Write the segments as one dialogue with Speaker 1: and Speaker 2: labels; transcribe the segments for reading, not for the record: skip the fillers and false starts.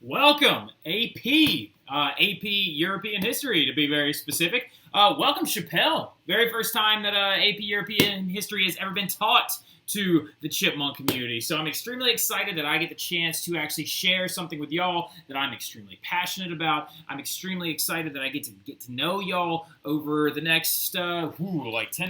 Speaker 1: Welcome, AP European history to be very specific. Welcome, Chappelle. Very first time that AP European history has ever been taught to the chipmunk community. So I'm extremely excited that I get the chance to actually share something with y'all that I'm extremely passionate about. I'm extremely excited that I get to know y'all over the next, 10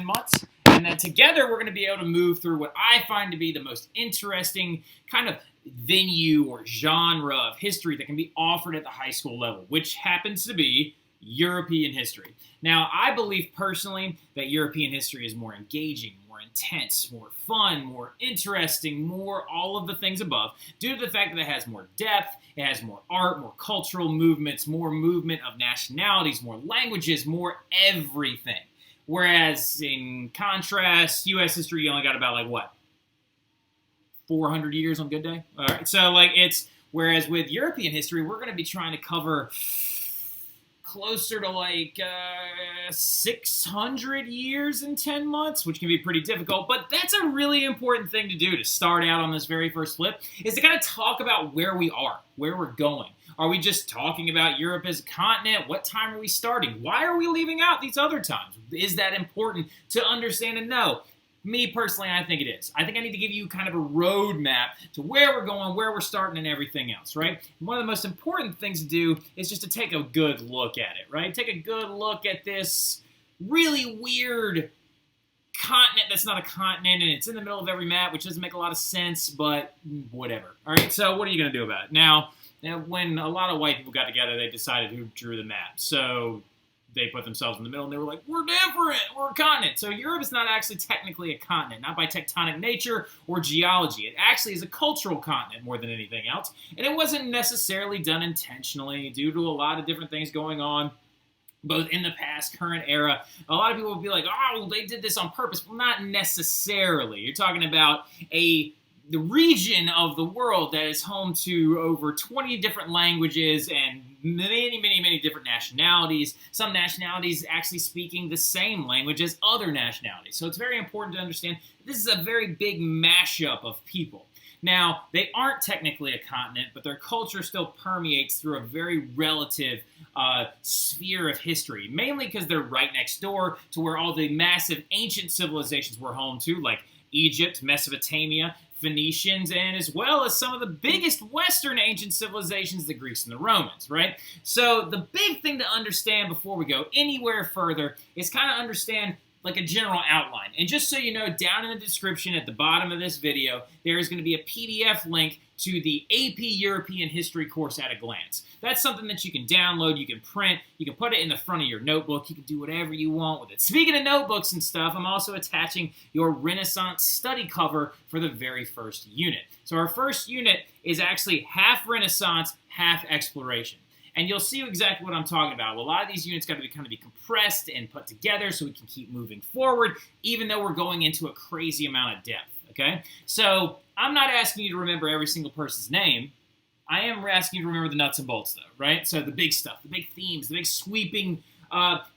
Speaker 1: months. And then together we're going to be able to move through what I find to be the most interesting kind of venue or genre of history that can be offered at the high school level, which happens to be European history. Now, I believe personally that European history is more engaging, more intense, more fun, more interesting, more all of the things above, due to the fact that it has more depth, it has more art, more cultural movements, more movement of nationalities, more languages, more everything. Whereas, in contrast, U.S. history, you only got about, 400 years on a good day? All right, so, whereas with European history, we're going to be trying to cover closer to, 600 years in 10 months, which can be pretty difficult, but that's a really important thing to do to start out on this very first flip, is to kind of talk about where we are, where we're going. Are we just talking about Europe as a continent? What time are we starting? Why are we leaving out these other times? Is that important to understand and know? Me, personally, I think it is. I think I need to give you kind of a roadmap to where we're going, where we're starting, and everything else, right? One of the most important things to do is just to take a good look at it, right? Take a good look at this really weird continent that's not a continent, and it's in the middle of every map, which doesn't make a lot of sense, but whatever. All right, so what are you going to do about it? Now, when a lot of white people got together, they decided who drew the map. So they put themselves in the middle, and they were like, we're different, we're a continent. So Europe is not actually technically a continent, not by tectonic nature or geology. It actually is a cultural continent more than anything else, and it wasn't necessarily done intentionally due to a lot of different things going on, both in the past, current era. A lot of people will be like, oh, they did this on purpose. Well, not necessarily. You're talking about the region of the world that is home to over 20 different languages and many, many, many different nationalities. Some nationalities actually speaking the same language as other nationalities. So it's very important to understand this is a very big mashup of people. Now, they aren't technically a continent, but their culture still permeates through a very relative sphere of history, mainly because they're right next door to where all the massive ancient civilizations were home to, like Egypt, Mesopotamia, Phoenicians, and as well as some of the biggest Western ancient civilizations, the Greeks and the Romans, right? So the big thing to understand before we go anywhere further is kind of understand like a general outline. And just so you know, down in the description at the bottom of this video, there is going to be a PDF link to the AP European History course at a glance. That's something that you can download, you can print, you can put it in the front of your notebook, you can do whatever you want with it. Speaking of notebooks and stuff, I'm also attaching your Renaissance study cover for the very first unit. So our first unit is actually half Renaissance, half exploration. And you'll see exactly what I'm talking about. Well, a lot of these units got to be kind of compressed and put together so we can keep moving forward, even though we're going into a crazy amount of depth, okay? So I'm not asking you to remember every single person's name. I am asking you to remember the nuts and bolts, though, right? So the big stuff, the big themes, the big sweeping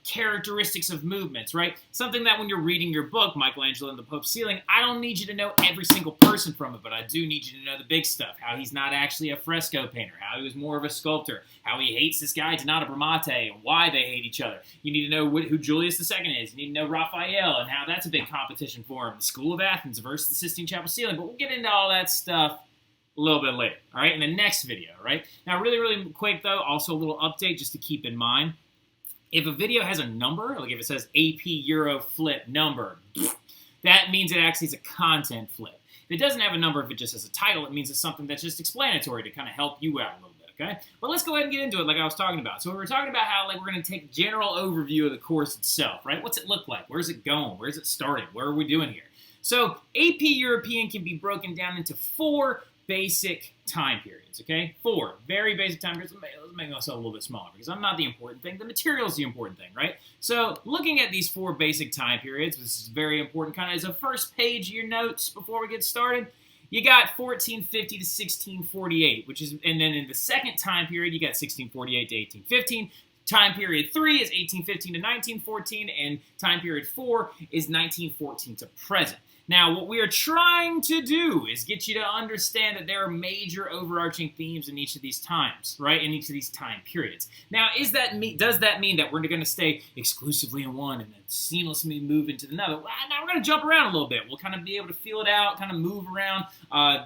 Speaker 1: characteristics of movements, right? Something that when you're reading your book, Michelangelo and the Pope's Ceiling, I don't need you to know every single person from it, but I do need you to know the big stuff, how he's not actually a fresco painter, how he was more of a sculptor, how he hates this guy, Donato Bramante, and why they hate each other. You need to know who Julius II is. You need to know Raphael and how that's a big competition for him, the School of Athens versus the Sistine Chapel ceiling, but we'll get into all that stuff a little bit later, all right, in the next video, right? Now, really, really quick, though, also a little update just to keep in mind. If a video has a number, like if it says AP Euro flip number, that means it actually is a content flip. If it doesn't have a number, if it just has a title, it means it's something that's just explanatory to kind of help you out a little bit, okay? But let's go ahead and get into it like I was talking about. So we were talking about how we're going to take a general overview of the course itself, right? What's it look like? Where's it going? Where's it starting? What are we doing here? So AP European can be broken down into 4 basic time periods, okay? 4 very basic time periods. Let's make myself a little bit smaller because I'm not the important thing. The material is the important thing, right? So looking at these 4 basic time periods, which is very important kind of as a first page of your notes before we get started, you got 1450 to 1648, which is, and then in the second time period, you got 1648 to 1815. Time period 3 is 1815 to 1914, and time period 4 is 1914 to present. Now, what we are trying to do is get you to understand that there are major overarching themes in each of these times, right? In each of these time periods. Now, does that mean that we're going to stay exclusively in one and then seamlessly move into another? Well, now we're going to jump around a little bit. We'll kind of be able to feel it out, kind of move around,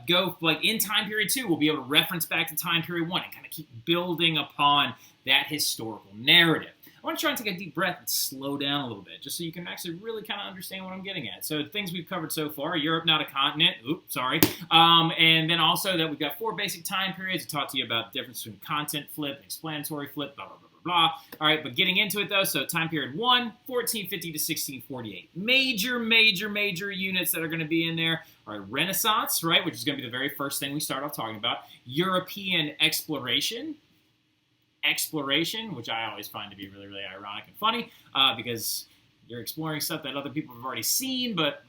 Speaker 1: go like in time period 2, we'll be able to reference back to time period 1 and kind of keep building upon that historical narrative. I want to try and take a deep breath and slow down a little bit, just so you can actually really kind of understand what I'm getting at. So things we've covered so far: Europe, not a continent. Oops, sorry. And then also that we've got 4 basic time periods. I talked to you about the difference between content flip, explanatory flip, blah, blah, blah, blah, blah. All right, but getting into it though, so time period 1, 1450 to 1648. Major units that are going to be in there are Renaissance, right, which is going to be the very first thing we start off talking about. European exploration, which I always find to be really, really ironic and funny, because you're exploring stuff that other people have already seen, but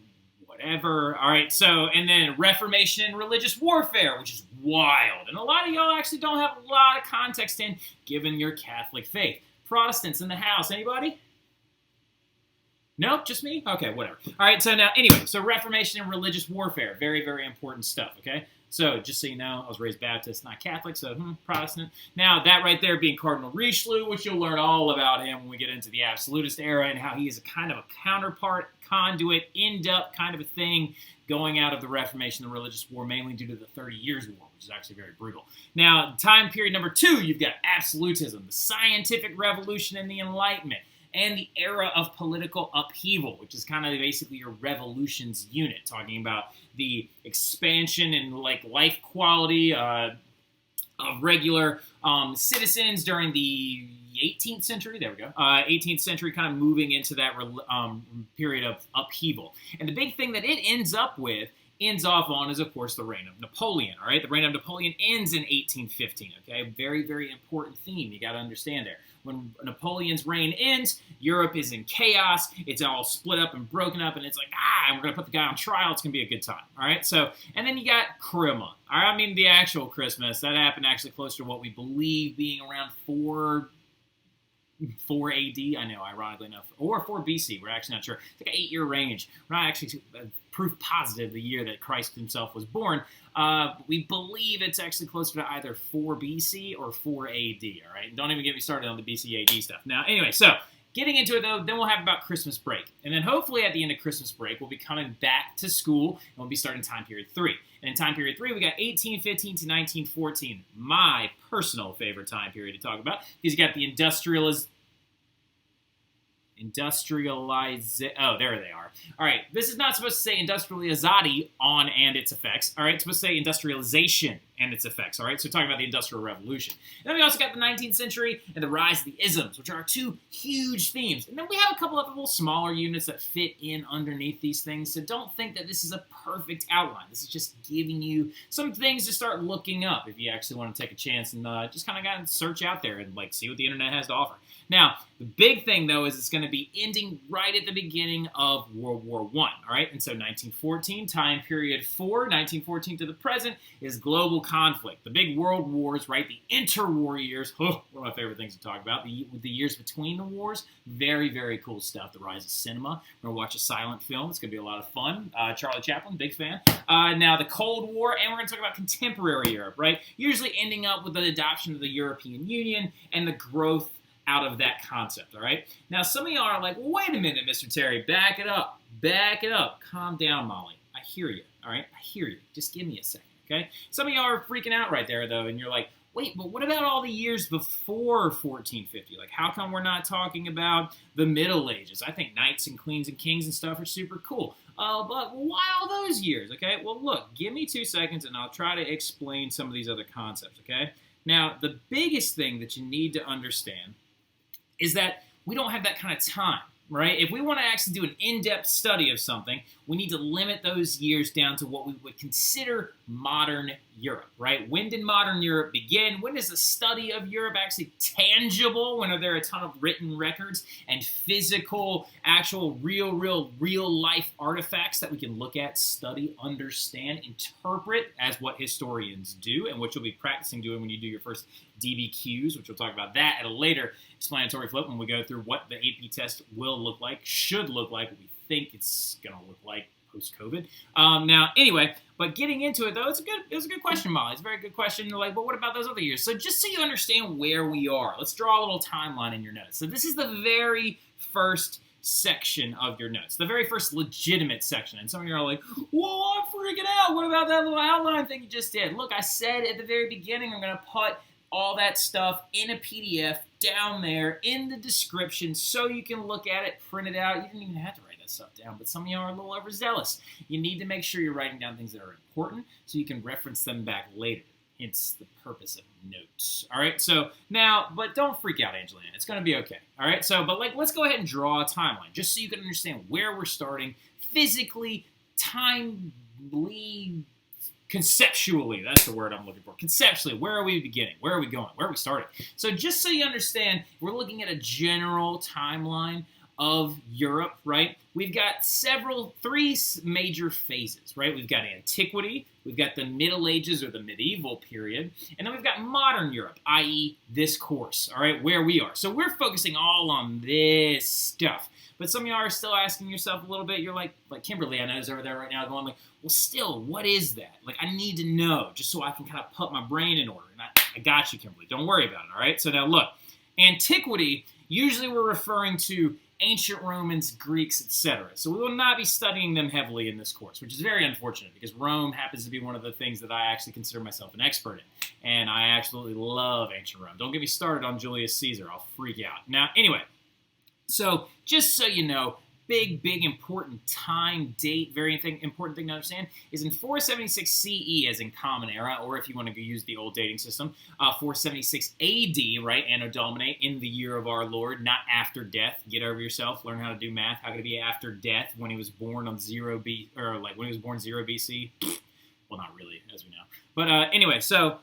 Speaker 1: whatever. All right, so, and then Reformation and religious warfare, which is wild. And a lot of y'all actually don't have a lot of context in, given your Catholic faith. Protestants in the house, anybody? Nope, just me? Okay, whatever. All right, so now, anyway, so Reformation and religious warfare, very, very important stuff, okay? So, just so you know, I was raised Baptist, not Catholic, so Protestant. Now, that right there being Cardinal Richelieu, which you'll learn all about him when we get into the Absolutist era and how he is a kind of a counterpart, conduit, end-up kind of a thing going out of the Reformation and the religious war, mainly due to the 30 Years' War, which is actually very brutal. Now, time period number 2, you've got absolutism, the scientific revolution and the Enlightenment, and the era of political upheaval, which is kind of basically your revolutions unit, talking about the expansion and like life quality of regular citizens during the 18th century. There we go. 18th century, kind of moving into that period of upheaval. And the big thing that it ends off on is, of course, the reign of Napoleon, all right? The reign of Napoleon ends in 1815, okay? Very, very important theme you got to understand there. When Napoleon's reign ends, Europe is in chaos. It's all split up and broken up, and it's like, we're going to put the guy on trial. It's going to be a good time, all right? So, and then you got Christmas, all right? I mean, the actual Christmas. That happened actually closer to what we believe being around 4 AD, I know, ironically enough, or 4 BC, we're actually not sure. It's like an 8-year range. We're not actually proof positive the year that Christ himself was born. We believe it's actually closer to either 4 BC or 4 AD, all right? Don't even get me started on the BC AD stuff. Now, anyway, so getting into it, though, then we'll have about Christmas break. And then hopefully at the end of Christmas break, we'll be coming back to school, and we'll be starting time period 3. And in time period 3, we got 1815 to 1914, my personal favorite time period to talk about, because you got the oh, there they are. All right, this is not supposed to say industrializati on and its effects. All right, it's supposed to say industrialization and its effects. All right, so we're talking about the Industrial Revolution. And then we also got the 19th century and the rise of the isms, which are 2 huge themes. And then we have a couple of little smaller units that fit in underneath these things. So don't think that this is a perfect outline. This is just giving you some things to start looking up if you actually want to take a chance and just kind of search out there and like see what the internet has to offer. Now, the big thing, though, is it's going to be ending right at the beginning of World War I, all right? And so 1914, time period 4, 1914 to the present, is global conflict. The big world wars, right? The interwar years, one of my favorite things to talk about. The years between the wars, very, very cool stuff. The rise of cinema. We're going to watch a silent film. It's going to be a lot of fun. Charlie Chaplin, big fan. Now, the Cold War, and we're going to talk about contemporary Europe, right? Usually ending up with the adoption of the European Union and the growth out of that concept, all right? Now, some of y'all are like, well, wait a minute, Mr. Terry, back it up. Calm down, Molly. I hear you, all right? I hear you. Just give me a second, okay? Some of y'all are freaking out right there, though, and you're like, wait, but what about all the years before 1450? Like, how come we're not talking about the Middle Ages? I think knights and queens and kings and stuff are super cool. But why all those years, okay? Well, look, give me 2 seconds, and I'll try to explain some of these other concepts, okay? Now, the biggest thing that you need to understand is that we don't have that kind of time, right? If we want to actually do an in-depth study of something, we need to limit those years down to what we would consider modern Europe, right? When did modern Europe begin? When is the study of Europe actually tangible? When are there a ton of written records and physical, actual, real life artifacts that we can look at, study, understand, interpret as what historians do, and what you'll be practicing doing when you do your first DBQs, which we'll talk about that at a later explanatory flip when we go through what the AP test will look like, should look like, what we think it's going to look like post-COVID. Now, anyway, but getting into it though, it was a good question, Molly. It's a very good question. Like, but what about those other years? So just so you understand where we are, let's draw a little timeline in your notes. So this is the very first section of your notes, the very first legitimate section. And some of you are like, whoa, I'm freaking out. What about that little outline thing you just did? Look, I said at the very beginning, I'm going to put all that stuff in a PDF down there in the description so you can look at it, print it out. You didn't even have to write that stuff down, but some of you are a little overzealous. You need to make sure you're writing down things that are important so you can reference them back later. It's the purpose of notes. All right, so now, but don't freak out, Angelina. It's going to be okay. All right, so, but like, let's go ahead and draw a timeline just so you can understand where we're starting physically, timely, conceptually. That's the word I'm looking for. Conceptually, where are we beginning? Where are we going? Where are we starting? So just so you understand, we're looking at a general timeline of Europe, right? We've got three major phases, right? We've got antiquity, we've got the Middle Ages or the medieval period, and then we've got modern Europe, i.e. this course, all right, where we are. So we're focusing all on this stuff. But some of you are still asking yourself a little bit, you're like Kimberly, I know, is over there right now going like, well, still, what is that? Like, I need to know just so I can kind of put my brain in order. And I got you, Kimberly. Don't worry about it, all right? So now look, antiquity, usually we're referring to ancient Romans, Greeks, etc. So we will not be studying them heavily in this course, which is very unfortunate because Rome happens to be one of the things that I actually consider myself an expert in. And I absolutely love ancient Rome. Don't get me started on Julius Caesar. I'll freak out. Now, anyway, so just so you know, big important time, date, very important thing to understand is in 476 CE as in Common Era, or if you want to use the old dating system, 476 AD, right, Anno Domini, in the year of our Lord, not after death. Get over yourself, learn how to do math. How could it be after death when he was born on 0 BC? Well, not really, as we know. But anyway, so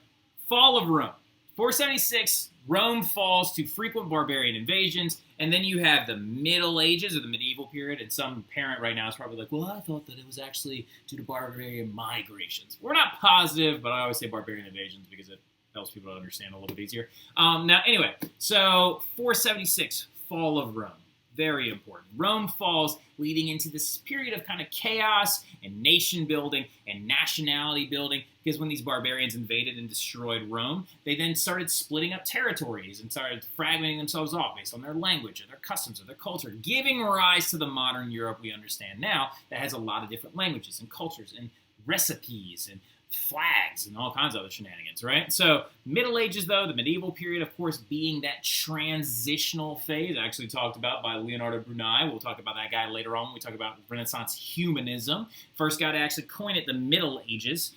Speaker 1: fall of Rome. 476, Rome falls to frequent barbarian invasions, and then you have the Middle Ages, or the medieval period, and some parent right now is probably like, well, I thought that it was actually due to barbarian migrations. We're not positive, but I always say barbarian invasions because it helps people to understand a little bit easier. Now, anyway, so 476, fall of Rome. Very important. Rome falls, leading into this period of kind of chaos and nation building and nationality building, because when these barbarians invaded and destroyed Rome, they then started splitting up territories and started fragmenting themselves off based on their language or their customs or their culture, giving rise to the modern Europe we understand now that has a lot of different languages and cultures and recipes and flags and all kinds of other shenanigans, right? So Middle Ages, though, the medieval period, of course, being that transitional phase, actually talked about by Leonardo Bruni. We'll talk about that guy later on when we talk about Renaissance humanism. First guy to actually coin it, the Middle Ages.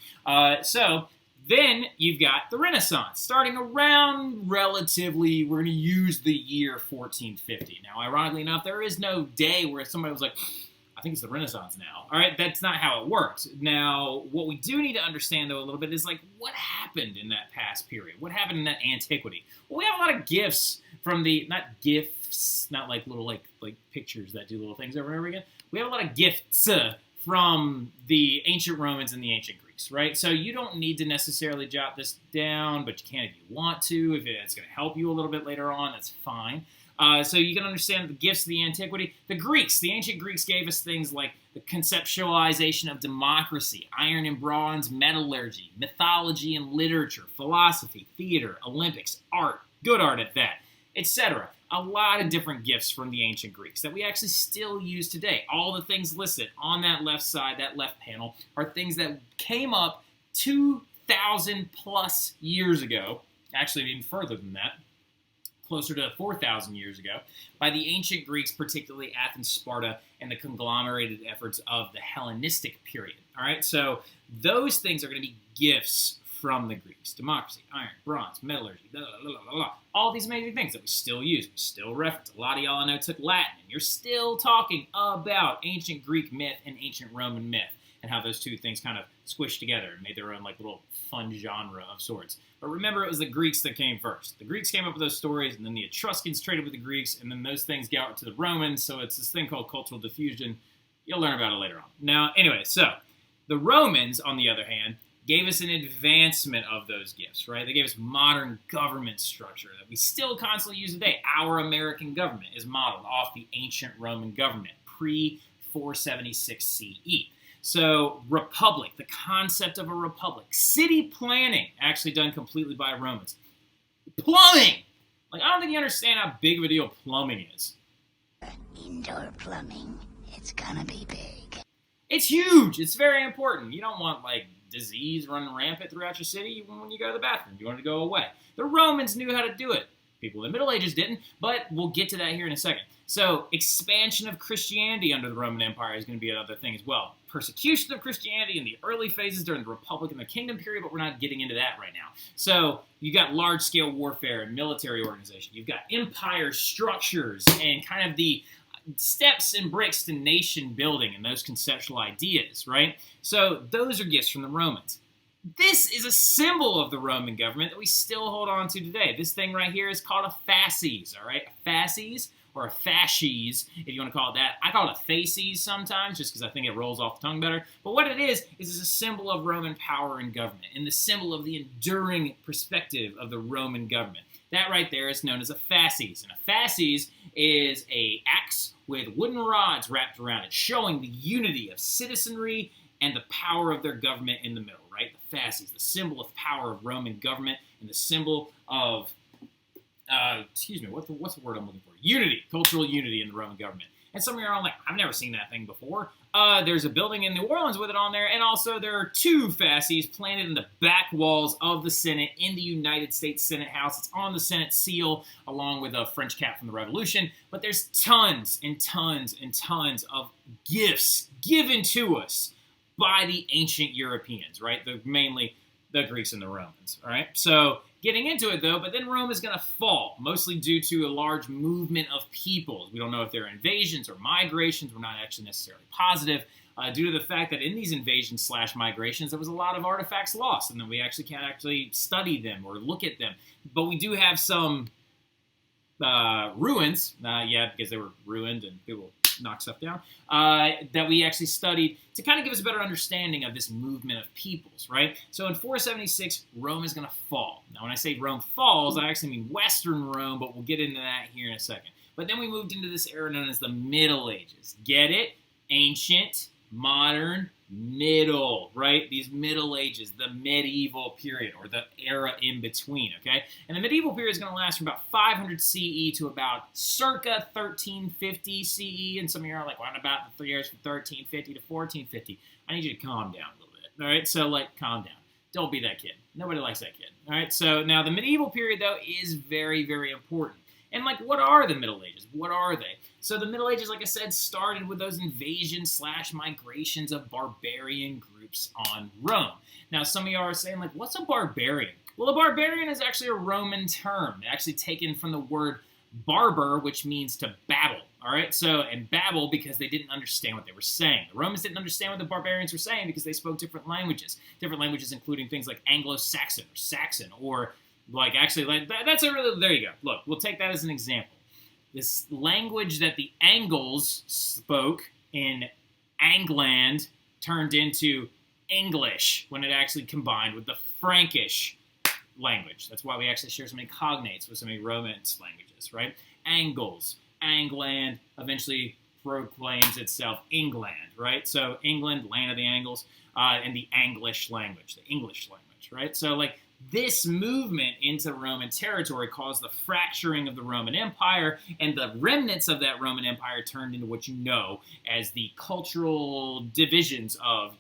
Speaker 1: So then you've got the Renaissance, starting around relatively, we're going to use the year 1450. Now, ironically enough, there is no day where somebody was like, I think it's the Renaissance now. All right, that's not how it works. Now, what we do need to understand, though, a little bit is, like, what happened in that past period? What happened in that antiquity? Well, we have a lot of gifts from the, not gifts, not like little, like pictures that do little things over and over again. We have a lot of gifts from the ancient Romans and the ancient Greeks, right? So you don't need to necessarily jot this down, but you can if you want to. If it's going to help you a little bit later on, that's fine. So you can understand the gifts of the antiquity. The Greeks, the ancient Greeks gave us things like the conceptualization of democracy, iron and bronze metallurgy, mythology and literature, philosophy, theater, Olympics, art, good art at that, etc. A lot of different gifts from the ancient Greeks that we actually still use today. All the things listed on that left side, that left panel, are things that came up 2,000 plus years ago, actually even further than that, closer to 4,000 years ago, by the ancient Greeks, particularly Athens, Sparta, and the conglomerated efforts of the Hellenistic period. All right, so those things are going to be gifts from the Greeks. Democracy, iron, bronze, metallurgy, blah, blah, blah, blah, blah. All these amazing things that we still use, we still reference. A lot of y'all I know took Latin, and you're still talking about ancient Greek myth and ancient Roman myth, and how those two things kind of squished together and made their own like little fun genre of sorts. But remember, it was the Greeks that came first. The Greeks came up with those stories, and then the Etruscans traded with the Greeks, and then those things got out to the Romans, so it's this thing called cultural diffusion. You'll learn about it later on. Now, anyway, so the Romans, on the other hand, gave us an advancement of those gifts, right? They gave us modern government structure that we still constantly use today. Our American government is modeled off the ancient Roman government, pre-476 CE. So republic, the concept of a republic. City planning, actually done completely by Romans. Plumbing! Like, I don't think you understand how big of a deal plumbing is.
Speaker 2: Indoor plumbing, it's gonna be big.
Speaker 1: It's huge. It's very important. You don't want, like, disease running rampant throughout your city when you go to the bathroom. You want it to go away. The Romans knew how to do it. People in the Middle Ages didn't, but we'll get to that here in a second. So, expansion of Christianity under the Roman Empire is going to be another thing as well. Persecution of Christianity in the early phases during the Republic and the Kingdom period, but we're not getting into that right now. So, you got large-scale warfare and military organization. You've got empire structures and kind of the steps and bricks to nation building and those conceptual ideas, right? So, those are gifts from the Romans. This is a symbol of the Roman government that we still hold on to today. This thing right here is called a fasces, all right? A fasces, or a fasces, if you want to call it that. I call it a facies sometimes, just because I think it rolls off the tongue better. But what it is it's a symbol of Roman power and government, and the symbol of the enduring perspective of the Roman government. That right there is known as a fasces. And a fasces is an axe with wooden rods wrapped around it, showing the unity of citizenry and the power of their government in the middle. Right? The fasces, the symbol of power of Roman government, and the symbol of, what's the word I'm looking for? Unity, cultural unity in the Roman government. And some of you are all like, I've never seen that thing before. There's a building in New Orleans with it on there, and also there are two fasces planted in the back walls of the Senate in the United States Senate House. It's on the Senate seal, along with a French cap from the Revolution. But there's tons and tons and tons of gifts given to us by the ancient Europeans, right? Mainly the Greeks and the Romans, all right? So getting into it, though, but then Rome is going to fall, mostly due to a large movement of peoples. We don't know if they're invasions or migrations. We're not actually necessarily positive, due to the fact that in these invasions/migrations, there was a lot of artifacts lost, and then we actually can't actually study them or look at them. But we do have some ruins, because they were ruined and people knock stuff down, that we actually studied to kind of give us a better understanding of this movement of peoples, right? So in 476, Rome is going to fall. Now, when I say Rome falls, I actually mean Western Rome, but we'll get into that here in a second. But then we moved into this era known as the Middle Ages. Get it? Ancient, modern, middle, right? These Middle Ages, the medieval period, or the era in between, okay? And the medieval period is going to last from about 500 CE to about circa 1350 CE, and some of you are like, what about the 3 years from 1350 to 1450? I need you to calm down a little bit, all right? So, calm down. Don't be that kid. Nobody likes that kid, all right? So, now the medieval period, though, is very, very important. And, what are the Middle Ages? What are they? So the Middle Ages, like I said, started with those invasions/migrations of barbarian groups on Rome. Now, some of you are saying, what's a barbarian? Well, a barbarian is actually a Roman term, actually taken from the word barbar, which means to babble, all right? So, and babble because they didn't understand what they were saying. The Romans didn't understand what the barbarians were saying because they spoke different languages including things like Anglo-Saxon or Saxon, or that's a really, there you go. Look, we'll take that as an example. This language that the Angles spoke in England turned into English when it actually combined with the Frankish language. That's why we actually share so many cognates with so many Romance languages, right? Angles, Angland, eventually proclaims itself England, right? So England, land of the Angles, and the English language, right? So, this movement into Roman territory caused the fracturing of the Roman Empire, and the remnants of that Roman Empire turned into what you know as the cultural divisions of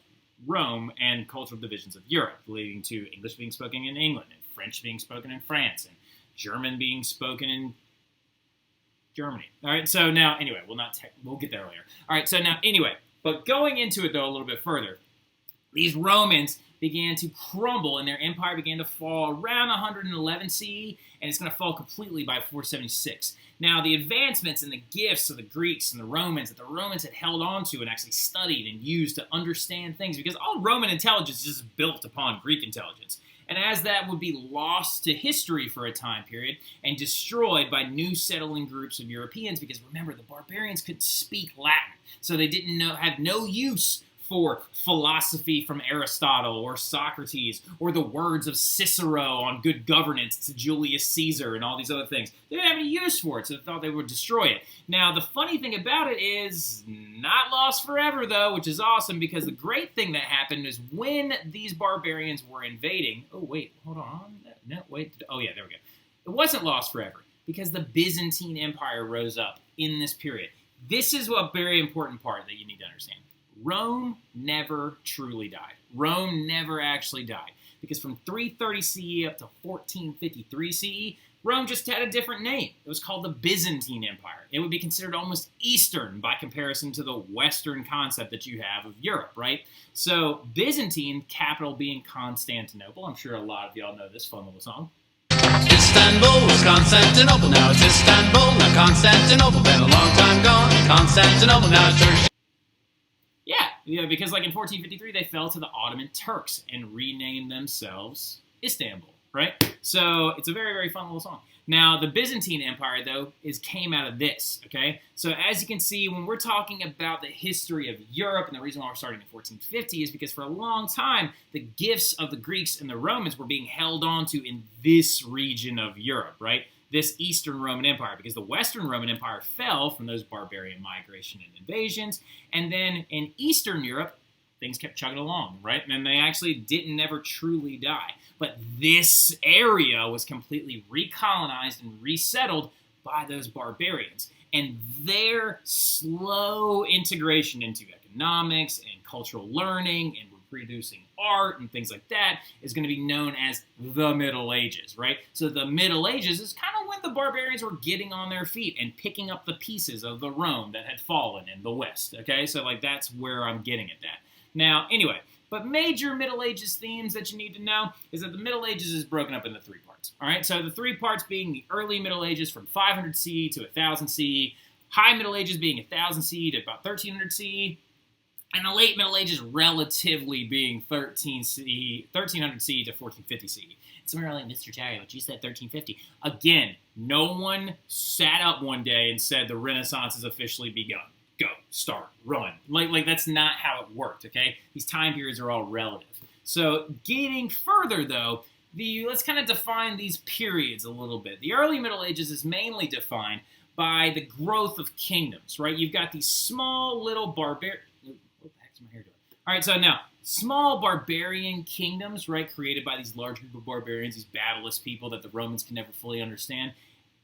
Speaker 1: Rome and cultural divisions of Europe, leading to English being spoken in England, and French being spoken in France, and German being spoken in Germany. All right, so now, anyway, we'll get there later. All right, so now, anyway, but going into it, though, a little bit further, these Romans began to crumble, and their empire began to fall around 111 CE, and it's going to fall completely by 476. Now, the advancements and the gifts of the Greeks and the Romans that the Romans had held on to and actually studied and used to understand things, because all Roman intelligence is built upon Greek intelligence. And as that would be lost to history for a time period and destroyed by new settling groups of Europeans, because remember, the barbarians could speak Latin, so they didn't have no use for philosophy from Aristotle or Socrates, or the words of Cicero on good governance to Julius Caesar and all these other things. They didn't have any use for it, so they thought they would destroy it. Now, the funny thing about it is not lost forever, though, which is awesome, because the great thing that happened is when these barbarians were invading... Oh, wait, hold on. No, wait. Oh, yeah, there we go. It wasn't lost forever, because the Byzantine Empire rose up in this period. This is a very important part that you need to understand. Rome never truly died. Rome never actually died. Because from 330 CE up to 1453 CE, Rome just had a different name. It was called the Byzantine Empire. It would be considered almost Eastern by comparison to the Western concept that you have of Europe, right? So Byzantine, capital being Constantinople. I'm sure a lot of y'all know this fun little song.
Speaker 3: Istanbul was Constantinople, now it's Istanbul, now Constantinople, been a long time gone, Constantinople, now it's Turkish.
Speaker 1: Yeah, because like in 1453, they fell to the Ottoman Turks and renamed themselves Istanbul, right? So it's a very, very fun little song. Now, the Byzantine Empire, though, came out of this, okay? So as you can see, when we're talking about the history of Europe, and the reason why we're starting in 1450 is because for a long time, the gifts of the Greeks and the Romans were being held onto in this region of Europe, right? This Eastern Roman Empire, because the Western Roman Empire fell from those barbarian migration and invasions, and then in Eastern Europe, things kept chugging along, right? And they actually didn't never truly die. But this area was completely recolonized and resettled by those barbarians. And their slow integration into economics and cultural learning and reproducing art and things like that is going to be known as the Middle Ages, right? So the Middle Ages is kind of when the barbarians were getting on their feet and picking up the pieces of the Rome that had fallen in the West, okay? So like that's where I'm getting at that. Now, anyway, but major Middle Ages themes that you need to know is that the Middle Ages is broken up into three parts, all right? So the three parts being the early Middle Ages from 500 CE to 1000 CE, High Middle Ages being 1000 CE to about 1300 CE, and the Late Middle Ages relatively being 1300 CE to 1450 CE. Somewhere like, Mr. Terry, but you said 1350. Again, no one sat up one day and said the Renaissance has officially begun. Go, start, run. Like that's not how it worked, okay? These time periods are all relative. So getting further, though, let's kind of define these periods a little bit. The early Middle Ages is mainly defined by the growth of kingdoms, right? You've got these small little what the heck's my hair doing? All right, so now, small barbarian kingdoms, right, created by these large group of barbarians, these battleless people that the Romans can never fully understand,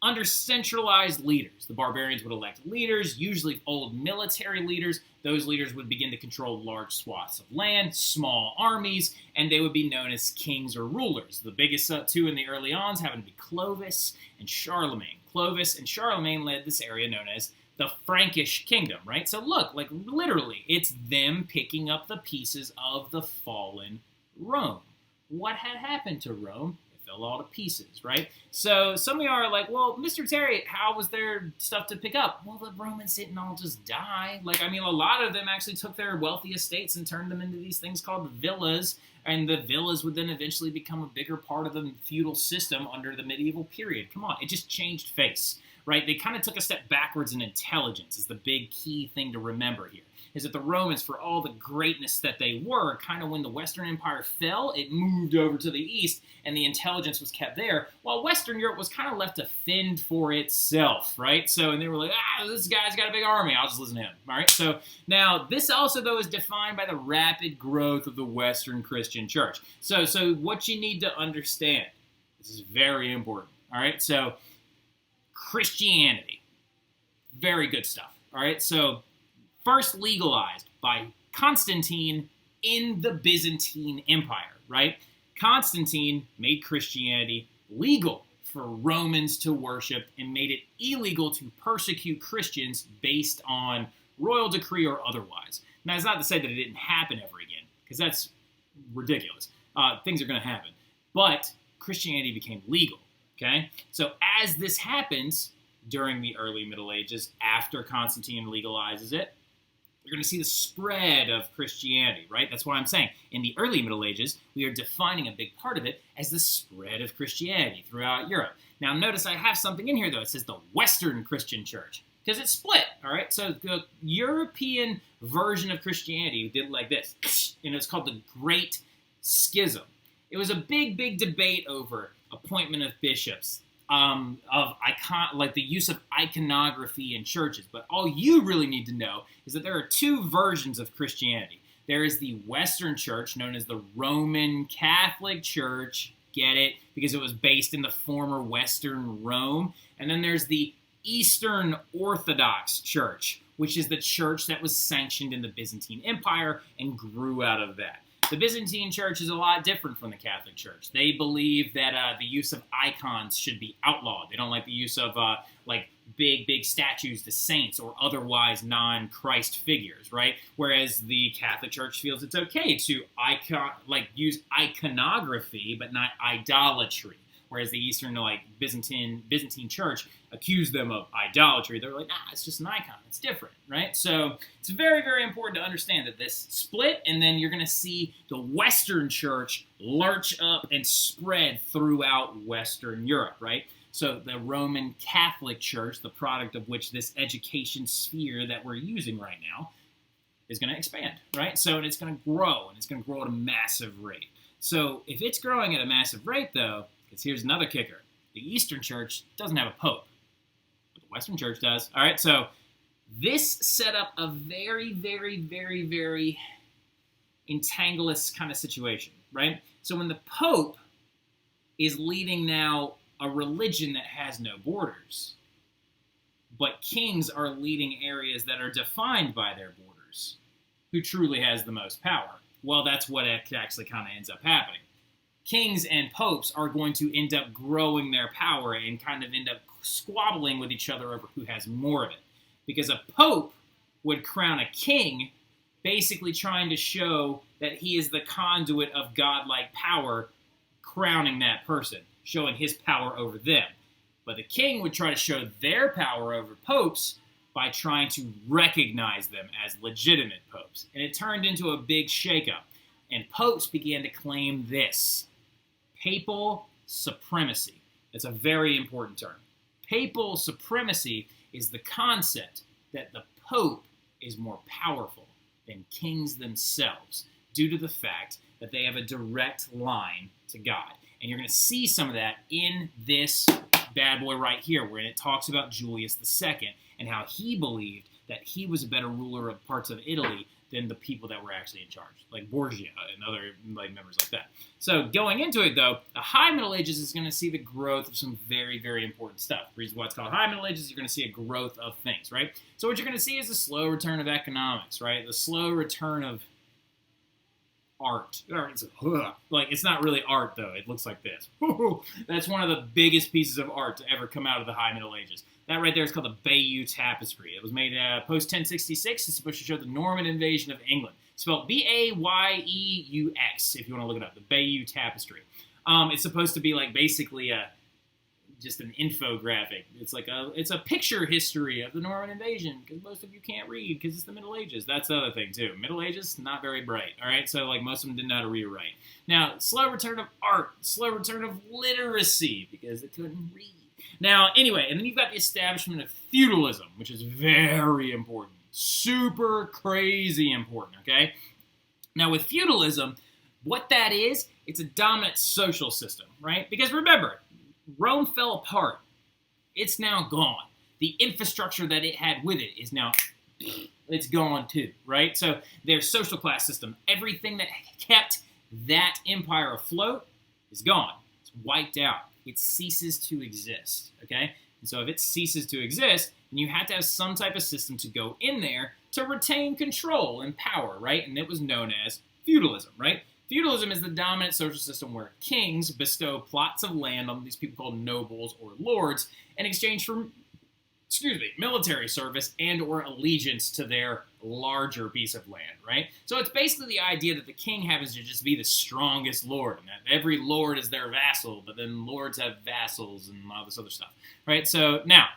Speaker 1: under centralized leaders. The barbarians would elect leaders, usually old military leaders. Those leaders would begin to control large swaths of land, small armies, and they would be known as kings or rulers. The biggest two in the early ons happened to be Clovis and Charlemagne. Clovis and Charlemagne led this area known as the Frankish Kingdom, right? So look, like literally, it's them picking up the pieces of the fallen Rome. What had happened to Rome? Fell all to pieces, right? So some of you are like, well, Mr. Terry, how was there stuff to pick up? Well, the Romans didn't all just die. Like, I mean, a lot of them actually took their wealthy estates and turned them into these things called villas, and the villas would then eventually become a bigger part of the feudal system under the medieval period. Come on, it just changed face, right? They kind of took a step backwards in intelligence is the big key thing to remember here. Is that the Romans, for all the greatness that they were, kind of when the Western Empire fell, it moved over to the east, and the intelligence was kept there, while Western Europe was kind of left to fend for itself, right? So, and they were like, this guy's got a big army, I'll just listen to him, all right? So, now, this also, though, is defined by the rapid growth of the Western Christian church. So what you need to understand, this is very important, all right? So, Christianity, very good stuff, all right? So, first legalized by Constantine in the Byzantine Empire, right? Constantine made Christianity legal for Romans to worship and made it illegal to persecute Christians based on royal decree or otherwise. Now, it's not to say that it didn't happen ever again, because that's ridiculous. Things are going to happen. But Christianity became legal, okay? So as this happens during the early Middle Ages, after Constantine legalizes it, you're going to see the spread of Christianity, right? That's what I'm saying. In the early Middle Ages, we are defining a big part of it as the spread of Christianity throughout Europe. Now, notice I have something in here, though. It says the Western Christian Church. because it split, all right? So the European version of Christianity did it like this, and it's called the Great Schism. It was a big, big debate over appointment of bishops, like the use of iconography in churches. But all you really need to know is that there are two versions of Christianity. There is the Western Church, known as the Roman Catholic Church. Get it? Because it was based in the former Western Rome. And then there's the Eastern Orthodox Church, which is the church that was sanctioned in the Byzantine Empire and grew out of that. The Byzantine Church is a lot different from the Catholic Church. They believe that the use of icons should be outlawed. They don't like the use of like big statues to saints or otherwise non-Christ figures, right? Whereas the Catholic Church feels it's okay to use iconography, but not idolatry. Whereas the Eastern, Byzantine Church accused them of idolatry. They're like, it's just an icon. It's different, right? So it's very, very important to understand that this split, and then you're going to see the Western Church lurch up and spread throughout Western Europe, right? So the Roman Catholic Church, the product of which this education sphere that we're using right now, is going to expand, right? So it's going to grow, and it's going to grow at a massive rate. So if it's growing at a massive rate, though, because here's another kicker. The Eastern Church doesn't have a pope, but the Western Church does. All right, so this set up a very, very, very, very entangulous kind of situation, right? So when the pope is leading now a religion that has no borders, but kings are leading areas that are defined by their borders, who truly has the most power? Well, that's what actually kind of ends up happening. Kings and popes are going to end up growing their power and kind of end up squabbling with each other over who has more of it. Because a pope would crown a king, basically trying to show that he is the conduit of godlike power, crowning that person, showing his power over them. But the king would try to show their power over popes by trying to recognize them as legitimate popes. And it turned into a big shakeup. And popes began to claim this: papal supremacy. It's a very important term. Papal supremacy is the concept that the pope is more powerful than kings themselves due to the fact that they have a direct line to God. And you're going to see some of that in this bad boy right here, where it talks about Julius II and how he believed that he was a better ruler of parts of Italy than the people that were actually in charge, like Borgia and other members like that. So going into it, though, the High Middle Ages is going to see the growth of some very, very important stuff. The reason why it's called High Middle Ages, you're going to see a growth of things, right? So what you're going to see is a slow return of economics, right? The slow return of art. It's not really art, though. It looks like this. That's one of the biggest pieces of art to ever come out of the High Middle Ages. That right there is called the Bayeux Tapestry. It was made post-1066. It's supposed to show the Norman invasion of England. Spelled B-A-Y-E-U-X, if you want to look it up. The Bayeux Tapestry. It's supposed to be basically just an infographic. It's a picture history of the Norman invasion, because most of you can't read because it's the Middle Ages. That's the other thing, too. Middle Ages, not very bright, all right? So, most of them didn't know how to read or write. Now, slow return of art, slow return of literacy, because they couldn't read. Now, anyway, and then you've got the establishment of feudalism, which is very important. Super crazy important, okay? Now, with feudalism, what that is, it's a dominant social system, right? Because remember, Rome fell apart. It's now gone. The infrastructure that it had with it is now, it's gone too, right? So their social class system, everything that kept that empire afloat is gone. It's wiped out. It ceases to exist, okay? And so if it ceases to exist, then you have to have some type of system to go in there to retain control and power, right? And it was known as feudalism, right? Feudalism is the dominant social system where kings bestow plots of land on these people called nobles or lords in exchange for, military service and or allegiance to their larger piece of land, right? So it's basically the idea that the king happens to just be the strongest lord, and that every lord is their vassal, but then lords have vassals and all this other stuff, right? So now,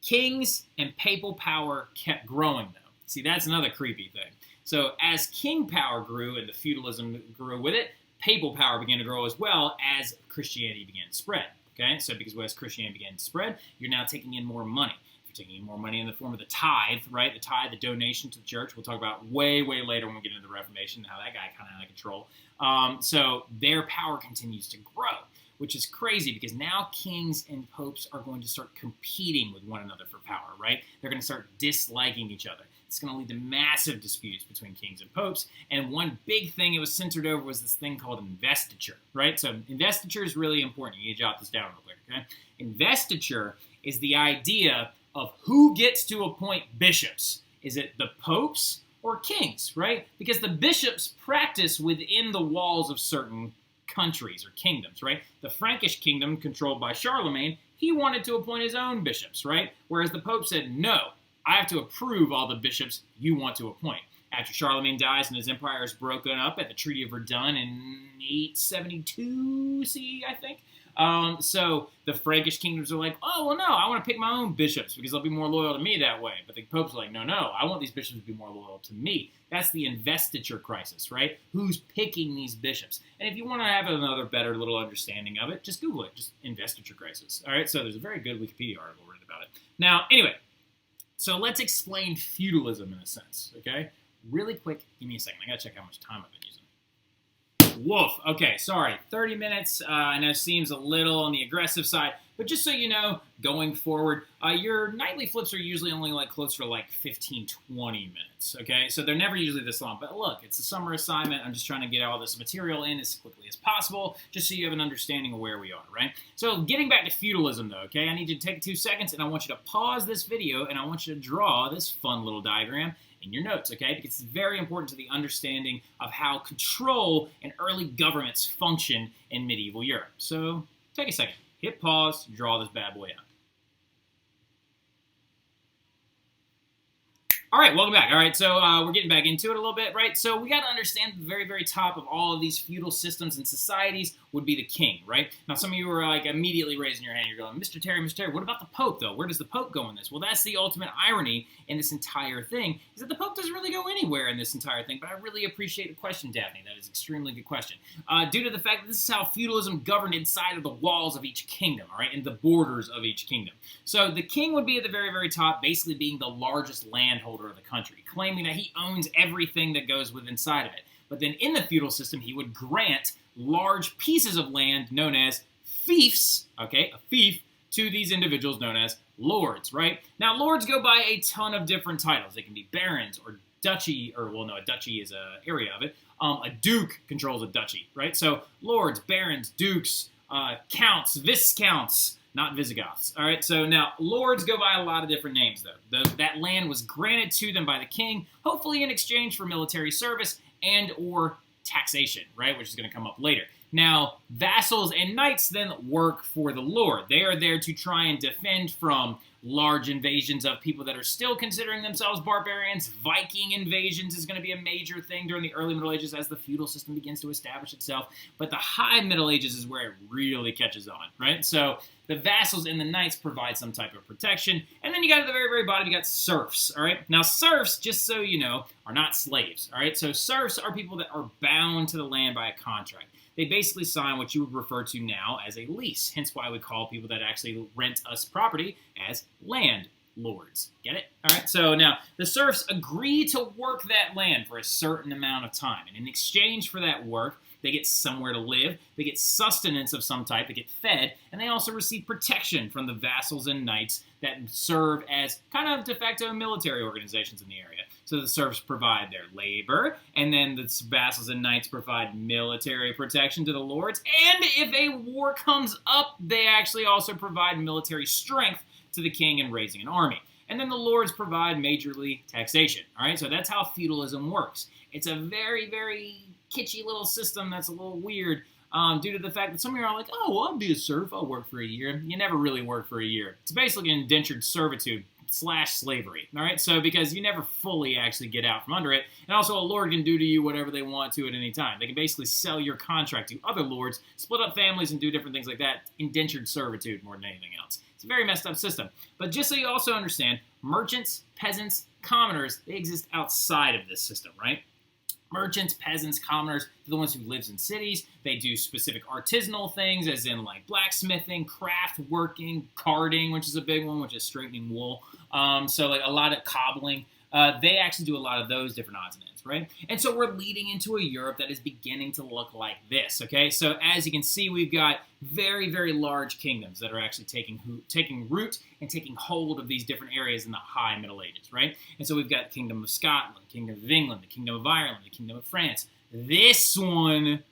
Speaker 1: kings and papal power kept growing, though. See, that's another creepy thing. So as king power grew and the feudalism grew with it, papal power began to grow as well as Christianity began to spread, okay? So because as Christianity began to spread, you're now taking in more money. If you're taking more money in the form of the tithe, right? The tithe, the donation to the church. We'll talk about way later when we get into the Reformation, how that guy kind of out of control. So their power continues to grow, which is crazy because now kings and popes are going to start competing with one another for power, right? They're going to start disliking each other. It's going to lead to massive disputes between kings and popes. And one big thing it was centered over was this thing called investiture, right? So investiture is really important. You need to jot this down real quick, okay? Investiture is the idea of who gets to appoint bishops. Is it the popes or kings, right? Because the bishops practice within the walls of certain countries or kingdoms, right? The Frankish Kingdom, controlled by Charlemagne, he wanted to appoint his own bishops, right? Whereas the Pope said, no, I have to approve all the bishops you want to appoint. After Charlemagne dies and his empire is broken up at the Treaty of Verdun in 872 CE, I think. So the Frankish kingdoms are like, oh, well, no, I want to pick my own bishops because they'll be more loyal to me that way. But the Pope's like, no, I want these bishops to be more loyal to me. That's the Investiture Crisis, right? Who's picking these bishops? And if you want to have another better little understanding of it, just Google it, just Investiture Crisis. All right, so there's a very good Wikipedia article written about it. Now, anyway, so let's explain feudalism in a sense, okay? Really quick, give me a second. I got to check how much time I've been using. Woof. Okay, sorry. 30 minutes, I know seems a little on the aggressive side, but just so you know, going forward, your nightly flips are usually only like closer to like 15, 20 minutes, okay? So they're never usually this long, but look, it's a summer assignment. I'm just trying to get all this material in as quickly as possible, just so you have an understanding of where we are, right? So getting back to feudalism though, okay? I need you to take 2 seconds and I want you to pause this video and I want you to draw this fun little diagram in your notes, okay? Because it's very important to the understanding of how control and early governments function in medieval Europe. So take a second, hit pause, draw this bad boy out. All right, welcome back. All right, so we're getting back into it a little bit, right? So we got to understand the very, very top of all of these feudal systems and societies would be the king, right? Now, some of you are like immediately raising your hand. You're going, Mr. Terry, what about the Pope, though? Where does the Pope go in this? Well, that's the ultimate irony in this entire thing, is that the Pope doesn't really go anywhere in this entire thing, but I really appreciate the question, Daphne. That is an extremely good question. Due to the fact that this is how feudalism governed inside of the walls of each kingdom, all right, and the borders of each kingdom. So the king would be at the very, very top, basically being the largest landholder of the country, claiming that he owns everything that goes within inside of it. But then in the feudal system, he would grant large pieces of land known as fiefs, okay, a fief, to these individuals known as lords, right? Now, lords go by a ton of different titles. They can be barons or duchy, or, well, no, a duchy is an area of it. A duke controls a duchy, right? So lords, barons, dukes, counts, viscounts, not Visigoths. All right, so now lords go by a lot of different names, though. That land was granted to them by the king, hopefully in exchange for military service and or taxation, right, which is going to come up later. Now, vassals and knights then work for the lord. They are there to try and defend from large invasions of people that are still considering themselves barbarians. Viking invasions is going to be a major thing during the early Middle Ages as the feudal system begins to establish itself. But the high Middle Ages is where it really catches on, right? So the vassals and the knights provide some type of protection. And then you got at the very, very bottom, you got serfs, all right? Now, serfs, just so you know, are not slaves, all right? So serfs are people that are bound to the land by a contract. They basically sign what you would refer to now as a lease, hence why we call people that actually rent us property as landlords. Get it? All right, so now the serfs agree to work that land for a certain amount of time, and in exchange for that work, they get somewhere to live, they get sustenance of some type, they get fed, and they also receive protection from the vassals and knights that serve as kind of de facto military organizations in the area. So the serfs provide their labor, and then the vassals and knights provide military protection to the lords, and if a war comes up, they actually also provide military strength to the king in raising an army. And then the lords provide majorly taxation, all right? So that's how feudalism works. It's a very, very kitschy little system that's a little weird due to the fact that some of you are like, oh, well, I'll be a serf, I'll work for a year. You never really work for a year. It's basically an indentured servitude / slavery, all right? So because you never fully actually get out from under it, and also a lord can do to you whatever they want to at any time. They can basically sell your contract to other lords, split up families, and do different things like that. Indentured servitude more than anything else. It's a very messed up system. But just so you also understand, merchants, peasants, commoners, they exist outside of this system, right? Merchants, peasants, commoners, they're the ones who lives in cities. They do specific artisanal things, as in like blacksmithing, craft working, carding, which is a big one, which is straightening wool. So like a lot of cobbling. They actually do a lot of those different odds and ends, right? And so we're leading into a Europe that is beginning to look like this, okay? So as you can see, we've got very, very large kingdoms that are actually taking root and taking hold of these different areas in the High Middle Ages, right? And so we've got the Kingdom of Scotland, the Kingdom of England, the Kingdom of Ireland, the Kingdom of France. This one,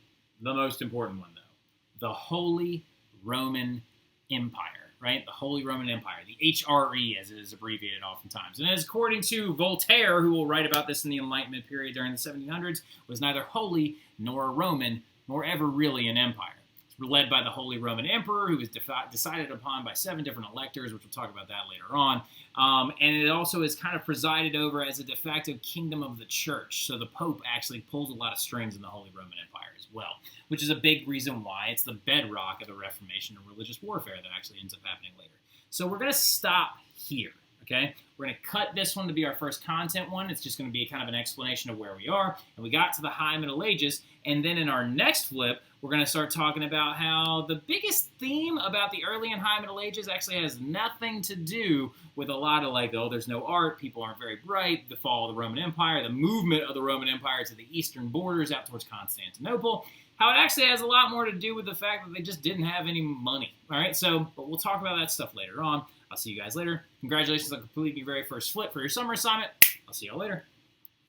Speaker 1: the most important one, though, the Holy Roman Empire. Right? The Holy Roman Empire, the HRE as it is abbreviated oftentimes. And as according to Voltaire, who will write about this in the Enlightenment period during the 1700s, was neither holy nor a Roman, nor ever really an empire. It's led by the Holy Roman Emperor, who was decided upon by 7 different electors, which we'll talk about that later on. And it also is kind of presided over as a de facto kingdom of the church. So the Pope actually pulls a lot of strings in the Holy Roman Empire as well, which is a big reason why it's the bedrock of the Reformation and religious warfare that actually ends up happening later. So we're going to stop here, okay? We're going to cut this one to be our first content one. It's just going to be kind of an explanation of where we are. And we got to the High Middle Ages. And then in our next flip, we're going to start talking about how the biggest theme about the early and High Middle Ages actually has nothing to do with a lot of like, oh, there's no art, people aren't very bright, the fall of the Roman Empire, the movement of the Roman Empire to the eastern borders out towards Constantinople. How it actually has a lot more to do with the fact that they just didn't have any money. All right, so, but we'll talk about that stuff later on. I'll see you guys later. Congratulations on completing your very first flip for your summer assignment. I'll see y'all later.